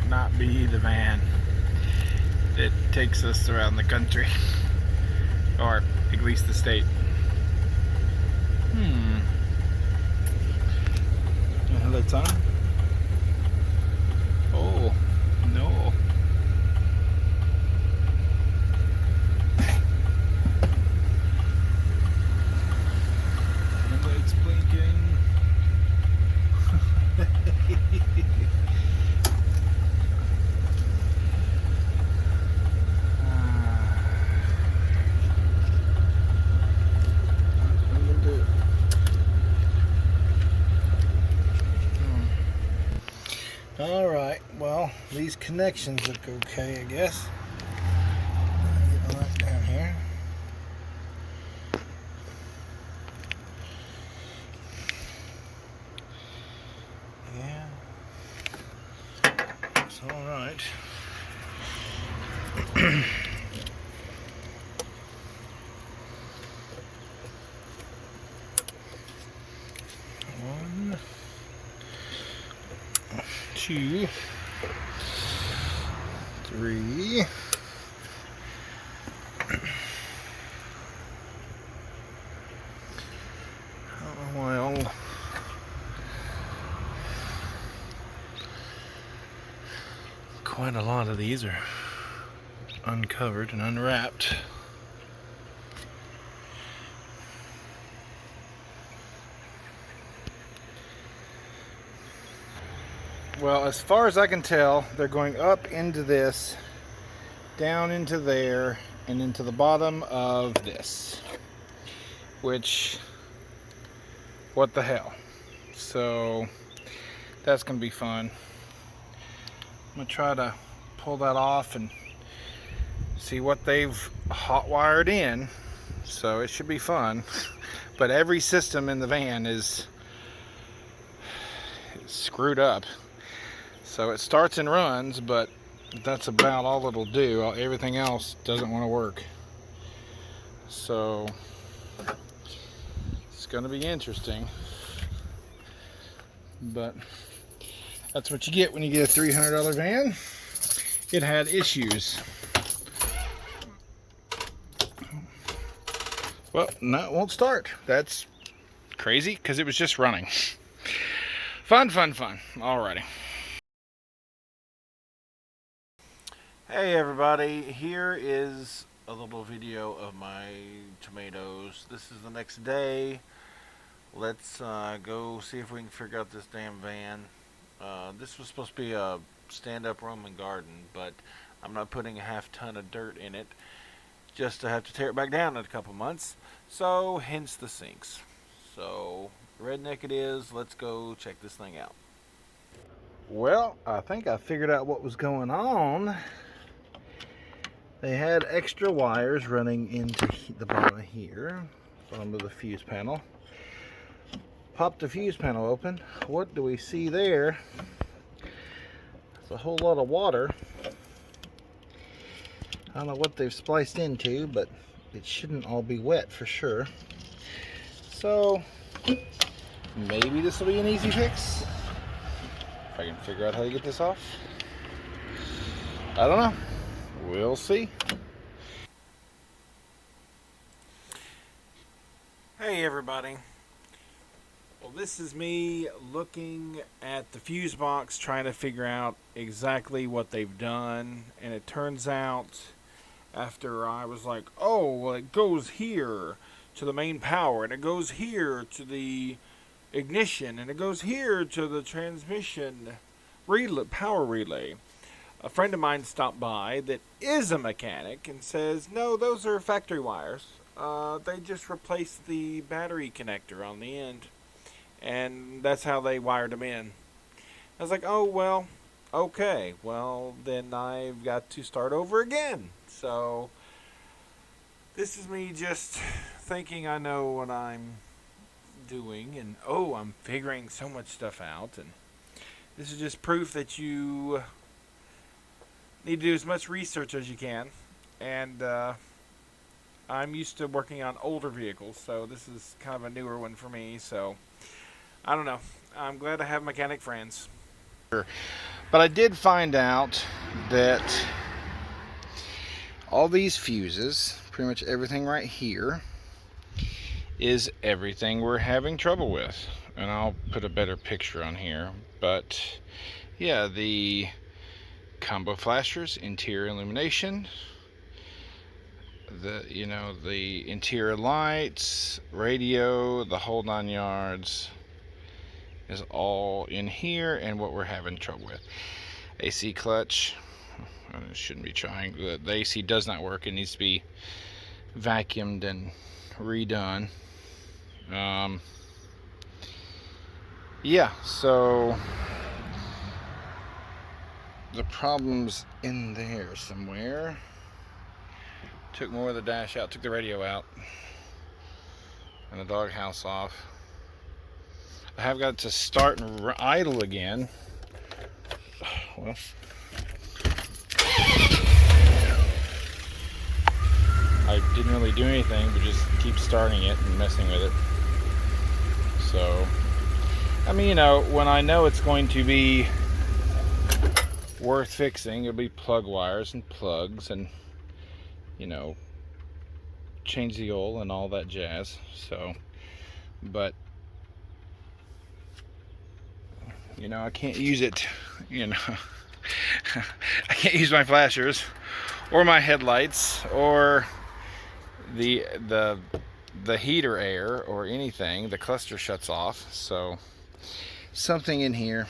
not be the van that takes us around the country, or at least the state. Hello, Tom. Oh, no. The light's blinking. Alright, well, these connections look okay, I guess. Get all that down here. Yeah. It's alright. One, two, three. Well, quite a lot of these are uncovered and unwrapped. Well, as far as I can tell, they're going up into this, down into there, and into the bottom of this. Which, what the hell? So, that's going to be fun. I'm going to try to pull that off and see what they've hot wired in. So, it should be fun. But every system in the van is screwed up. So it starts and runs, but that's about all it'll do. Everything else doesn't want to work. So it's going to be interesting. But that's what you get when you get a $300 van. It had issues. Well, no, it won't start. That's crazy because it was just running. Fun, fun, fun. Alrighty. Hey everybody, here is a little video of my tomatoes. This is the next day. Let's go see if we can figure out this damn van. This was supposed to be a stand-up Roman garden, but I'm not putting a half ton of dirt in it just to have to tear it back down in a couple months. So, hence the sinks. So, redneck it is. Let's go check this thing out. Well, I think I figured out what was going on. They had extra wires running into the bottom here, bottom of the fuse panel. Popped the fuse panel open. What do we see there? It's a whole lot of water. I don't know what they've spliced into, but it shouldn't all be wet for sure. So maybe this will be an easy fix. If I can figure out how to get this off. I don't know. We'll see. Hey everybody. Well, this is me looking at the fuse box trying to figure out exactly what they've done, and it turns out after I was like, oh, well, it goes here to the main power, and it goes here to the ignition, and it goes here to the transmission relay, power relay. A friend of mine stopped by that is a mechanic and says, no, those are factory wires. They just replaced the battery connector on the end, and that's how they wired them in. I was like, oh, well, okay. Well, then I've got to start over again. So this is me just thinking I know what I'm doing, and oh, I'm figuring so much stuff out, and this is just proof that you need to do as much research as you can. And I'm used to working on older vehicles, so this is kind of a newer one for me. So I don't know. I'm glad I have mechanic friends. But I did find out that all these fuses, pretty much everything right here, is everything we're having trouble with. And I'll put a better picture on here. But yeah, the combo flashers, interior illumination, the interior lights, radio, the whole 9 yards is all in here, and what we're having trouble with. AC clutch, I shouldn't be trying. The AC does not work. It needs to be vacuumed and redone. Yeah, so the problem's in there somewhere. Took more of the dash out, took the radio out, and the doghouse off. I have got to start and idle again. Well, I didn't really do anything but just keep starting it and messing with it. So, I mean, when I know it's going to be worth fixing, it'll be plug wires and plugs and, change the oil and all that jazz. So, but, I can't use it, I can't use my flashers or my headlights or the heater air or anything. The cluster shuts off. So something in here